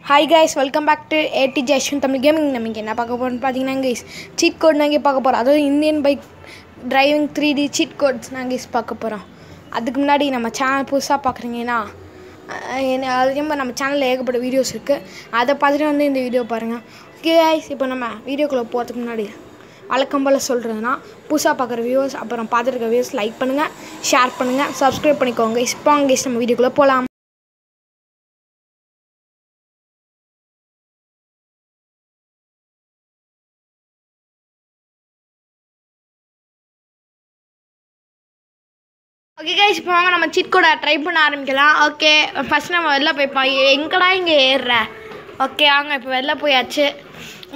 Hi guys, welcome back to AT Jashwin Tamil Gaming. நமக்கு என்ன பார்க்க போறோம்னு பாத்தீங்கன்னா guys, cheat code நாங்க பார்க்க போறோம். அதாவது Indian bike driving 3D cheat codes நாங்க பார்க்க போறோம். அதுக்கு முன்னாடி நம்ம சேனல் புதுசா பார்க்கறீங்கன்னா அதுக்கு நம்ம சேனல்ல ஏகப்பட்ட வீடியோஸ் இருக்கு. அத பார்த்துட்டு வந்து இந்த வீடியோ பாருங்க. ஓகே guys, இப்போ நம்ம வீடியோக்குள்ள போறதுக்கு முன்னாடி வழக்கம் போல சொல்றதுனா புதுசா பார்க்குற வியூவர்ஸ் அப்புறம் பார்த்துருக்க வியூவர்ஸ் லைக் பண்ணுங்க, ஷேர் பண்ணுங்க, Subscribe பண்ணிக்கோங்க. இப்போ guys நம்ம வீடியோக்குள்ள போலாம். ஓகே கைஸ், இப்போ வாங்க நம்ம சீட் கோடை ட்ரை பண்ண ஆரம்பிக்கலாம். ஓகே, ஃபஸ்ட் நம்ம வெளில போய்ப்போம். எங்கடா இங்கே ஏறுற? ஓகே வாங்க, இப்போ வெளில போயாச்சு.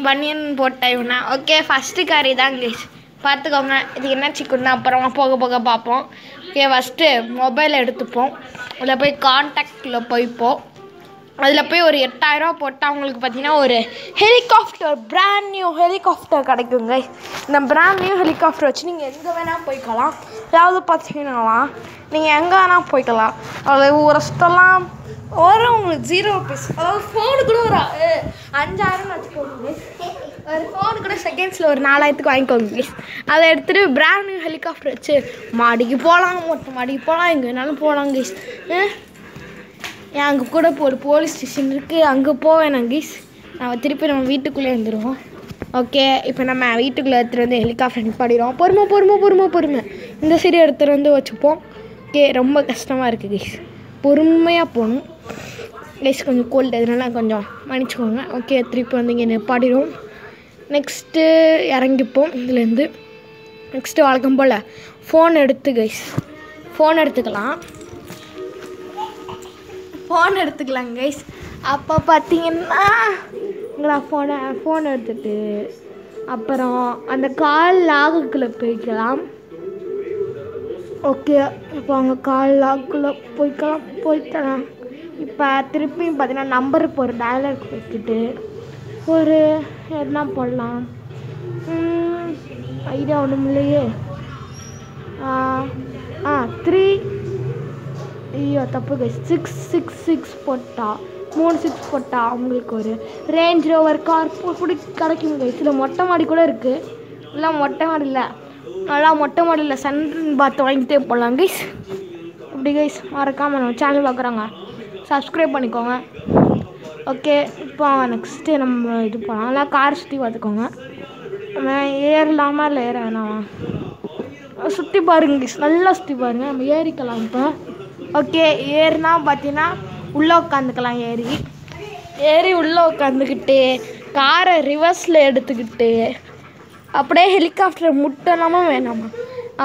பனியன் போட்ட இவனை. ஓகே, ஃபஸ்ட்டு காரி தான் கைஸ், பார்த்துக்கோங்க. இதுக்கு என்ன சிக்கன்னா அப்புறமா போக போக பார்ப்போம். ஓகே, ஃபஸ்ட்டு மொபைல் எடுத்துப்போம். அதில் போய் கான்டாக்டில் போய்ப்போம். அதில் போய் ஒரு 8000 போட்டால் அவங்களுக்கு பார்த்தீங்கன்னா ஒரு ஹெலிகாப்டர், பிராண்ட் நியூ ஹெலிகாப்டர் கிடைக்குங்க. இந்த பிராண்ட் நியூ ஹெலிகாப்டர் வச்சு நீங்கள் எங்கே வேணால் போய்க்கலாம். ஏதாவது பார்த்தீங்கன்னா நீங்கள் எங்கே வேணால் போய்க்கலாம். அதில் ஒரு ஸ்டெல்லாம் வரும் உங்களுக்கு 0 rupees. அதாவது ஃபோனு கூட ஒரு 5000 வச்சுக்கோங்க. ஒரு ஃபோனு கூட செகண்ட்ஸில் ஒரு 4000க்கு வாங்கிக்கோங்க. அதை எடுத்துகிட்டு பிராண்ட் நியூ ஹெலிகாப்டர் வச்சு மாடிக்கு போகலாம், மொட்டை மாடிக்கு போகலாம், எங்கே வேணாலும் போகலாம் கைஸ். அங்கே கூட இப்போ ஒரு போலீஸ் ஸ்டேஷன் இருக்குது, அங்கே போவேன் நான் கைஸ். நம்ம திருப்பி நம்ம வீட்டுக்குள்ளே வந்துடுவோம். ஓகே, இப்போ நம்ம வீட்டுக்குள்ளே எடுத்துகிட்டு வந்து ஹெலிகாப்டர் நிப்பாடிடுவோம். பொறுமை இந்த சைடு எடுத்துகிட்டு வந்து வச்சுப்போம். ஓகே, ரொம்ப கஷ்டமாக இருக்குது கைஸ், பொறுமையாக போகணும் கைஸ். கொஞ்சம் கோல்டு, அதனால கொஞ்சம் மன்னிச்சுக்கோங்க. ஓகே, திருப்பி வந்து இங்கே நிப்பாடிடுவோம். நெக்ஸ்ட்டு இறங்கிப்போம் இதுலேருந்து. நெக்ஸ்ட்டு வழக்கம் போல் ஃபோன் எடுத்துக்கலாம் கைஸ். அப்போ பார்த்தீங்கன்னா ஃபோன் எடுத்துகிட்டு அப்புறம் அந்த கால் லாகுக்குள்ளே போய்க்கலாம். ஓகே, இப்போ அவங்க கால் லாக்குள்ளே போய்க்கலாம். இப்போ திருப்பியும் பார்த்தீங்கன்னா நம்பர் இப்போ ஒரு டயலாக் வச்சுட்டு ஒரு என்ன போடலாம், ஐடியா ஒன்றும் இல்லையே. 3 ஐயோ தப்பு கைஸ், 666 போட்டால் 36 போட்டால் அவங்களுக்கு ஒரு ரேஞ்ச் ரோவர் கார் இப்படி கிடைக்கும் கைஸ். இதில் மொட்டை மாடி கூட இருக்குது. இல்லை மொட்டை மாடியில் சன் பாத் வாங்கிட்டே போடலாம் கைஸ். இப்படி கைஸ், மறக்காமல் நம்ம சேனல் பார்க்குறாங்க Subscribe பண்ணிக்கோங்க. ஓகே, இப்போ நெக்ஸ்ட்டு நம்ம இது போகலாம். நல்லா கார் சுற்றி பார்த்துக்கோங்க. நம்ம ஏறலாமா இல்லை ஏற வேணாமா? சுற்றி பாருங்க கைஸ், நல்லா சுற்றி பாருங்கள். நம்ம ஏறிக்கலாம் இப்போ. ஓகே, ஏறினா பார்த்தீங்கன்னா உள்ளே உட்காந்துக்கலாம். ஏறி உள்ளே உட்காந்துக்கிட்டு காரை ரிவர்ஸில் எடுத்துக்கிட்டு அப்படியே ஹெலிகாப்டர் முட்டலாமா வேணாமா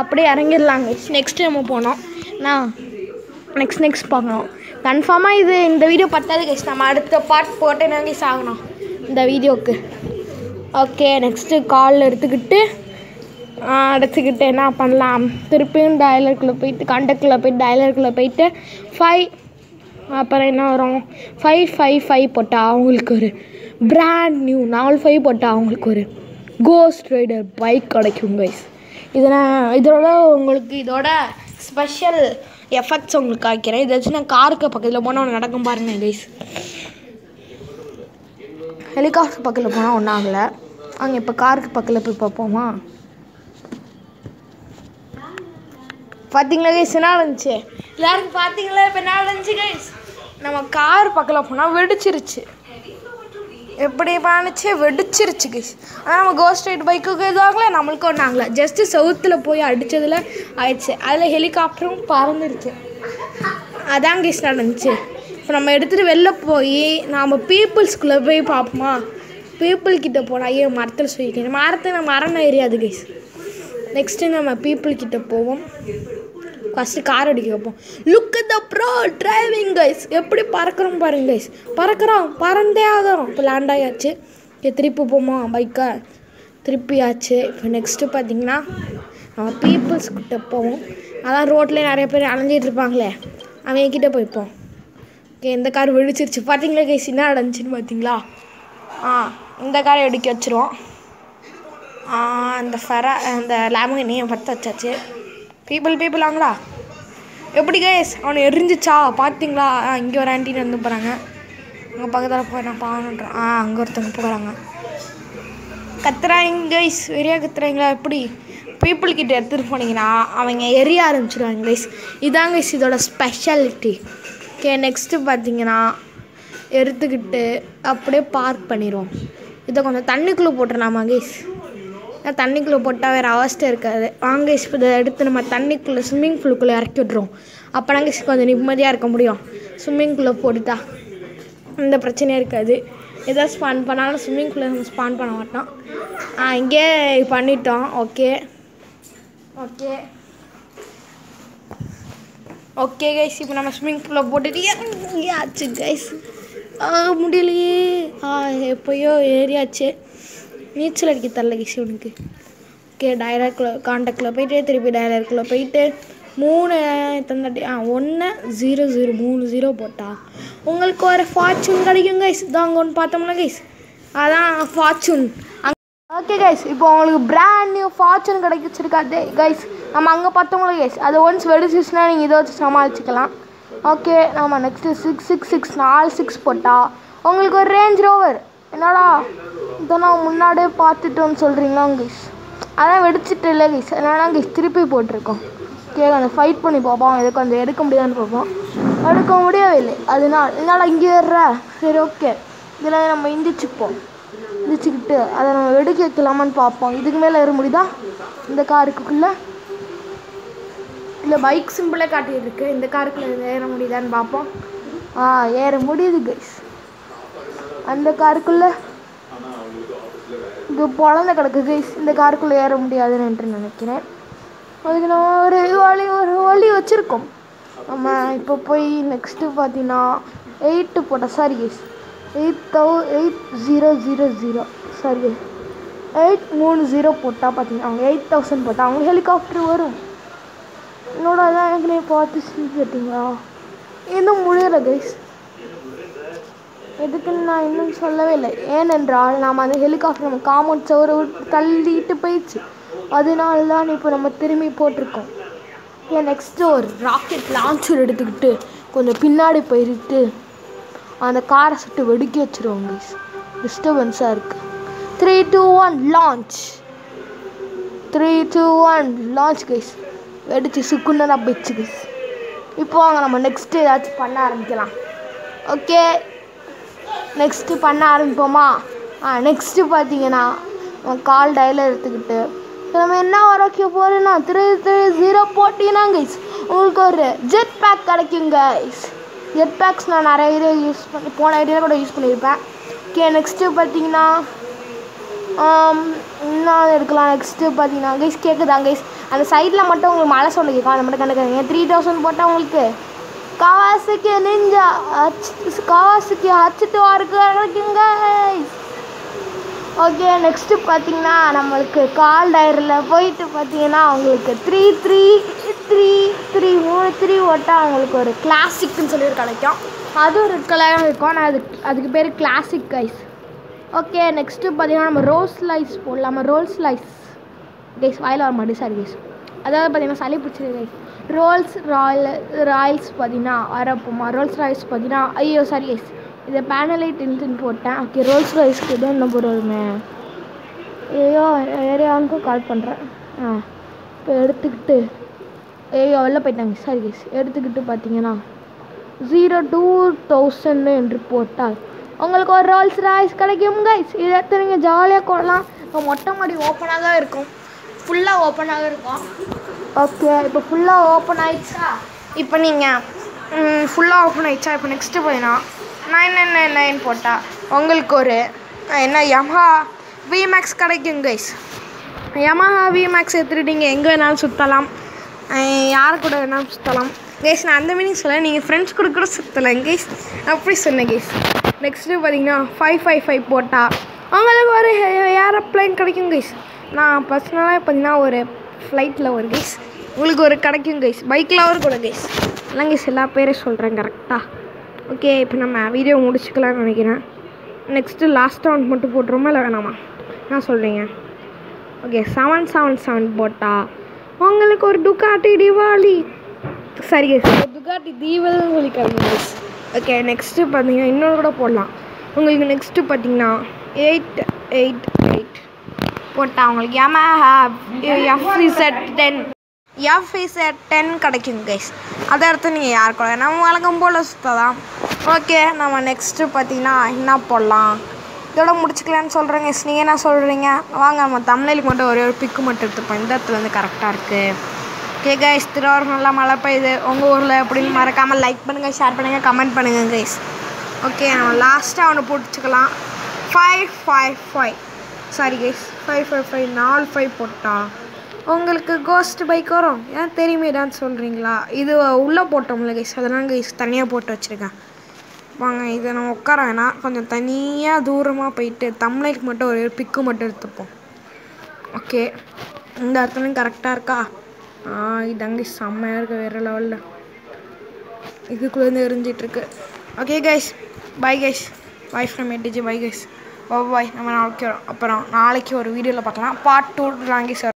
அப்படியே இறங்கிடலாங்க. நெக்ஸ்ட்டு நம்ம போனோம். நான் நெக்ஸ்ட் பார்க்கணும். கன்ஃபார்மாக இந்த வீடியோ பத்தாது கைஸ், நம்ம அடுத்த பார்ட் போட்டு நாங்கள் ஆகணும் இந்த வீடியோவுக்கு. ஓகே, நெக்ஸ்ட்டு கால் எடுத்துக்கிட்டு என்ன பண்ணலாம், திருப்பியும் டயலருக்குள்ளே போயிட்டு கான்டாக்டில் போய்ட்டு டயலருக்குள்ளே போயிட்டு 5 அப்புறம் என்ன வரும் 555 போட்டால் அவங்களுக்கு ஒரு பிராண்ட் நியூ 45 போட்டால் அவங்களுக்கு ஒரு கோஸ்ட் ரைடர் பைக் கிடைக்கும் கைஸ். இதோட ஸ்பெஷல் எஃபெக்ட்ஸ் உங்களுக்கு ஆக்கிறேன். இதை வச்சு நான் காருக்கு பக்கத்தில் போனால் ஒன்று நடக்கும் பாருங்கள் கைஸ். ஹெலிகாப்டர் பக்கத்தில் போனால் ஒன்றும் ஆகலை. அங்கே இப்போ காருக்கு பக்கத்தில் போய் பார்ப்போமா? பார்த்தீங்களா கைஸ், என்ன இருந்துச்சு எல்லாருக்கும்? பார்த்தீங்களா இப்போ என்ன இருந்துச்சு கைஸ்? நம்ம கார் பக்கத்தில் போனால் வெடிச்சிருச்சு. எப்படி வெடிச்சிருச்சு கைஸ். ஆனால் நம்ம கோஸ்ட் ரைட் பைக்குக்கு எதுவாகல, நம்மளுக்கும் ஒன்றும் ஆகலை. ஜஸ்ட்டு சவுத்தில் போய் அடித்ததில் ஆயிடுச்சு. அதில் ஹெலிகாப்டரும் பறந்துருச்சு. அதான் கைஸ் நடந்துச்சு. இப்போ நம்ம எடுத்துகிட்டு வெளில போய் நாம் பீப்புள்ஸ்குள்ளே போய் பார்ப்போமா? பீப்புள்கிட்ட போனால் ஐயோ மரத்தில் சொல்லிக்கிறேன், மரம் ஏரியாது கைஸ். நெக்ஸ்ட்டு நம்ம பீப்புள்கிட்ட போவோம். ஃபஸ்ட்டு கார் அடிக்க வைப்போம். Look at the bro driving guys, எப்படி பறக்கிறோம் பாருங்க கைஸ். பறந்தே ஆகிறோம். இப்போ லேண்ட் ஆகியாச்சு. திருப்பி போமா பைக்கை, திருப்பி ஆச்சு. இப்போ நெக்ஸ்ட்டு பார்த்தீங்கன்னா நம்ம பீப்புள்ஸ்கிட்ட போவோம். அதான் ரோட்லேயே நிறைய பேர் அலைஞ்சிட்டு இருப்பாங்களே, அவங்கக்கிட்ட போய்ப்போம். ஓகே, இந்த கார் வெடிச்சிருச்சு. பார்த்தீங்களா கைஸ் என்ன நடந்துச்சுன்னு பார்த்தீங்களா? இந்த காரை வெடிக்க வச்சுருவோம். அந்த லேம்பர்கினியை பற்ற வச்சாச்சு. பீப்புள் வாங்களா? எப்படி கைஸ் அவனை எரிஞ்சிச்சா பார்த்தீங்களா? இங்கே ஒரு ஆண்டின்னு வந்து போகிறாங்க. அங்கே பக்கத்தில் போய் நான் பாவணுன்றேன். அங்கே ஒருத்தவங்க போகிறாங்க, கத்துறாங்க கைஸ், வெறியாக கத்துறாங்களா. எப்படி பீப்புள்கிட்ட எடுத்துகிட்டு போனீங்கன்னா அவங்க எரிய ஆரம்பிச்சிடுவாங்க கைஸ். இதாங்க கைஸ் இதோட ஸ்பெஷாலிட்டி. ஓகே, நெக்ஸ்ட்டு பார்த்தீங்கன்னா எடுத்துக்கிட்டு அப்படியே பார்க் பண்ணிடுவோம். இதை கொஞ்சம் தண்ணிக்குள்ளே போட்டுடலாமா கைஸ்? தண்ணிக்குள்ளே போட்டால் வேறு அவஸ்தை இருக்காது. வாங்க கைஸ், இதை எடுத்து நம்ம தண்ணிக்குள்ளே ஸ்விம்மிங் பூலுக்குள்ளே இறக்கி விட்ருவோம். அப்போனா கைஸ் கொஞ்சம் நிம்மதியாக இருக்க முடியும். ஸ்விம்மிங் பூலில் போட்டுட்டா எந்த பிரச்சனையும் இருக்காது. எதாவது ஸ்பான் பண்ணாலும் ஸ்விம்மிங் பூலில் நம்ம ஸ்பான் பண்ண மாட்டோம். இங்கே பண்ணிட்டோம். ஓகே ஓகே ஓகே கைஸ், இப்போ நம்ம ஸ்விம்மிங் பூலில் போட்டுட்டு ஆச்சு கைஸ். முடியலையே, எப்போயோ ஏறியாச்சு. நீச்சல் அடிக்க தரல கைஸ் உனக்கு. ஓகே, டைரக்டில் கான்டாக்டில் போயிட்டு திருப்பி டைரக்டில் போயிட்டு 3 தந்தாட்டி 1 0 0 3 0 போட்டால் உங்களுக்கு ஒரு ஃபார்ச்சூன் கிடைக்கும் கைஸ். இதான் அங்கே ஒன்று பார்த்தோம்னா கைஸ், அதான் ஃபார்ச்சூன். ஓகே கைஸ், இப்போ உங்களுக்கு பிராண்ட் நியூ ஃபார்ச்சூன் கிடைச்சிருக்காது கைஸ். நம்ம அங்கே பார்த்தோம்ல கைஸ், அது ஒன்ஸ் வெடிச்சிச்சுன்னா நீங்கள் இதை வச்சு சமாளிச்சிக்கலாம். ஓகே, நம்ம நெக்ஸ்ட்டு 6 6 6 4 6 போட்டால் உங்களுக்கு ஒரு ரேஞ்ச் ரோவர். என்னடா இதை நான் முன்னாடியே பார்த்துட்டோன்னு சொல்கிறீங்களா கைஸ்? அதான் வெடிச்சிட்டு இல்லை கைஸ், அதனால கைஸ் திருப்பி போட்டிருக்கோம். ஓகே, கொஞ்சம் ஃபைட் பண்ணி பார்ப்போம். இதை கொஞ்சம் எடுக்க முடியாதுன்னு பார்ப்போம். எடுக்க முடியவே இல்லை. இதனால் இங்கே ஏறுற. சரி, ஓகே, இதில் நம்ம இந்திச்சுக்கிட்டு அதை நம்ம வெடிக்க வைக்கலாமான்னு பார்ப்போம். இதுக்கு மேலே ஏற முடியுதா இந்த காருக்குள்ளே? இல்லை, பைக் சிம்பிளே காட்டிகிட்டு இருக்கு. இந்த காருக்குள்ளே ஏற முடியுதான்னு பார்ப்போம். ஏற முடியுது கைஸ். அந்த காருக்குள்ளே இது குழந்தை கிடக்கு கைஸ். இந்த காருக்குள்ளே ஏற முடியாதுன்னு நினைக்கிறேன். அதுக்கு நம்ம ஒரு வழி வச்சுருக்கோம். நம்ம இப்போ போய் நெக்ஸ்ட்டு பார்த்தீங்கன்னா 8 போட்டால், சாரி கைஸ், 8000 சாரி கைஸ், 830 போட்டால் பார்த்தீங்கன்னா அவங்க 8000 போட்டால் அவங்க ஹெலிகாப்டர் வரும். என்னோட அதான் எனக்கு பார்த்து செஞ்சு கேட்டிங்களா? இன்னும் முடியலை கைஸ். எதுக்குன்னு நான் இன்னும் சொல்லவே இல்லை. ஏனென்றால் நாம் அந்த ஹெலிகாப்டர் நம்ம காம்பவுண்ட் சவரை தள்ளிட்டு போயிடுச்சு. அதனால தான் இப்போ நம்ம திரும்பி போட்டிருக்கோம். நெக்ஸ்ட்டு ஒரு ராக்கெட் லான்ச்சர் எடுத்துக்கிட்டு கொஞ்சம் பின்னாடி போயிட்டு அந்த காரை சுட்டு வெடிக்க வச்சுருவோம் கைஸ். டிஸ்டர்பன்ஸாக இருக்குது. 3 2 1 லான்ச். 3 2 1 launch guys. வெடிச்சு சுக்குன்னதாக போயிடுச்சு கைஸ். இப்போ வாங்க நம்ம நெக்ஸ்ட்டு ஏதாச்சும் பண்ண ஆரம்பிக்கலாம். ஓகே, நெக்ஸ்ட்டு பண்ண ஆரம்பிப்போமா? நெக்ஸ்ட்டு பார்த்தீங்கன்னா கால் டயலில் எடுத்துக்கிட்டு நம்ம என்ன வரைக்க போகிறோன்னா 3 3 0 போட்டிங்கன்னா கைஸ் உங்களுக்கு ஒரு ஜெட் பேக் கிடைக்கும் கைஸ். ஜெட் பேக்ஸ் நான் நிறைய வீடியோ யூஸ் பண்ணி போன வீடியோவில் கூட யூஸ் பண்ணியிருப்பேன். ஓகே, நெக்ஸ்ட்டு பார்த்தீங்கன்னா இன்னும் எடுக்கலாம். நெக்ஸ்ட்டு பார்த்தீங்கன்னா கைஸ் கேட்குதா கைஸ்? அந்த சைடில் மட்டும் உங்களுக்கு மழை சவுண்டு கேட்கும், அதை மட்டும் கண்டுக்காதீங்க. 3000 போட்டால் உங்களுக்கு கவாசுக்கு நிஞ்சா கவாசுக்கு H2 கிடைக்கும் கைஸ். ஓகே, நெக்ஸ்ட்டு பார்த்தீங்கன்னா நம்மளுக்கு கால் டயரில் போயிட்டு பார்த்தீங்கன்னா அவங்களுக்கு 3 3 3 3 3 ஓட்டால் அவங்களுக்கு ஒரு கிளாசிக்னு சொல்லி கிடைக்கும். அதுவும் ரெட் கலராக இருக்கும். ஆனால் அதுக்கு பேர் கிளாசிக் கைஸ். ஓகே, நெக்ஸ்ட்டு பார்த்தீங்கன்னா நம்ம ரோல்ஸ் லைஸ் போடலாம். ரோல்ஸ் லைஸ் கைஸ், வாயில் வர மாட்டேன் சாரி கைஸ். அதாவது பார்த்தீங்கன்னா சளி பிடிச்சிருக்கு கைஸ். ராயல்ஸ் பார்த்தீங்கன்னா வரப்போமா. ரோல்ஸ் ராய்ஸ் பார்த்தீங்கன்னா ஐயோ சாரி கைஸ், இதை பேனலைட் இன்ட்டுன்னு போட்டேன். ஓகே, ரோல்ஸ் ராய்ஸ்க்கு தான் என்ன போடுவோமே. ஐயோ வேறு யாருக்கும் கால் பண்ணுறேன். இப்போ எடுத்துக்கிட்டு வெளில போயிட்டாங்க சாரி கைஸ். எடுத்துக்கிட்டு பார்த்தீங்கன்னா 02,000 என்று போட்டால் உங்களுக்கு ஒரு ரோல்ஸ் ராய்ஸ் கிடைக்கும் கைஸ். இதை எடுத்து நீங்கள் ஜாலியாக கொள்ளலாம். இப்போ மொட்டை மாடி ஓப்பனாக தான் இருக்கும், ஃபுல்லாக ஓப்பனாக இருக்கும். ஓகே, இப்போ ஃபுல்லாக ஓப்பன் ஆகிடுச்சா? இப்போ நீங்கள் ஃபுல்லாக ஓப்பன் ஆகிடுச்சா? இப்போ நெக்ஸ்ட்டு போயினா 9999 போட்டால் உங்களுக்கு ஒரு என்ன யமஹா VMAX கிடைக்கும் கைஸ். யமஹா VMAX எடுத்துகிட்டு எங்கே வேணாலும் சுற்றலாம், யார் கூட வேணாலும் சுற்றலாம் கைஸ். நான் அந்த மீனிங் சொல்ல, நீங்கள் ஃப்ரெண்ட்ஸ் கூட சுற்றலாம் கைஸ், அப்படி சொன்னேன் கைஸ். நெக்ஸ்ட்டு பார்த்தீங்கன்னா 555 போட்டால் உங்களுக்கு ஒரு ஏரோப்ளைன் கிடைக்கும் கைஸ். நான் பர்சனலாக பார்த்தீங்கன்னா ஒரு ஃப்ளைட்டில் ஒரு கைஸ் உங்களுக்கு ஒரு கிடைக்கும் கைஸ். பைக்கில் ஒரு கூட கைஸ். எல்லாம் கைஸ் எல்லா பேரையும் சொல்கிறேன் கரெக்டாக. ஓகே, இப்போ நம்ம வீடியோ முடிச்சுக்கலாம்னு நினைக்கிறேன். நெக்ஸ்ட்டு லாஸ்ட் ரவுண்ட் மட்டும் போட்டுருமா இல்லை வேணாமா? நான் சொல்கிறீங்க. ஓகே, 777 போட்டால் உங்களுக்கு ஒரு டுகாட்டி டிவாலி சாரி கைஸ், ஒரு டுகாட்டி தீபாவளின்னு சொல்லி கிடைக்கும் கைஸ். ஓகே நெக்ஸ்ட்டு பார்த்தீங்கன்னா இன்னொன்று கூட போடலாம். உங்களுக்கு நெக்ஸ்ட்டு பார்த்தீங்கன்னா 888 போட்டால் உங்களுக்கு FZ10 கிடைக்கும் கைஸ். அதை அடுத்து நீங்கள் யார் கூட நம்ம வழக்கம் போல் சுற்றலாம். ஓகே நம்ம நெக்ஸ்ட்டு பார்த்தீங்கன்னா என்ன போடலாம், இதோட முடிச்சுக்கலான்னு சொல்கிறேங்க. நீங்கள் என்ன சொல்கிறீங்க? வாங்க நம்ம தமிழுக்கு மட்டும் ஒரே ஒரு பிக்கு மட்டும் எடுத்துப்போம். இந்த இடத்துல வந்து கரெக்டாக இருக்குது. ஓகே கைஸ், திருவாரூர் நல்லா மழை பெய்யுது. உங்கள் ஊரில் எப்படின்னு மறக்காமல் லைக் பண்ணுங்கள், ஷேர் பண்ணுங்கள், கமெண்ட் பண்ணுங்கள் கைஸ். ஓகே நம்ம லாஸ்ட்டாக ஒன்று போட்டுச்சுக்கலாம். 555 சாரி கைஸ் 555 4 5 போட்டால் உங்களுக்கு கோஸ்ட் பைக் வரும். ஏன் தெரியுமே தான் சொல்கிறீங்களா? இது உள்ளே போட்டோம்ல கைஸ், அதெல்லாம் கைஸ் தனியாக போட்டு வச்சுருக்கேன். வாங்க இதை நம்ம உட்கார வேணாம், கொஞ்சம் தனியாக தூரமாக போயிட்டு தமிழுக்கு மட்டும் ஒரு பிக்கு மட்டும் எடுத்துப்போம். ஓகே இந்த இடத்துலையும் கரெக்டாக இருக்கா? இதாங்க செம்மையாக இருக்குது, வேறு லெவலில் இதுக்குள்ளேருந்து எரிஞ்சிட்ருக்கு. Okay guys bye guys, bye from ATG, bye guys, bye. நம்ம நாளைக்கு அப்புறம் நாளைக்கு ஒரு வீடியோவில் பார்க்கலாம். பார்ட் 2 லாங்கி சார்.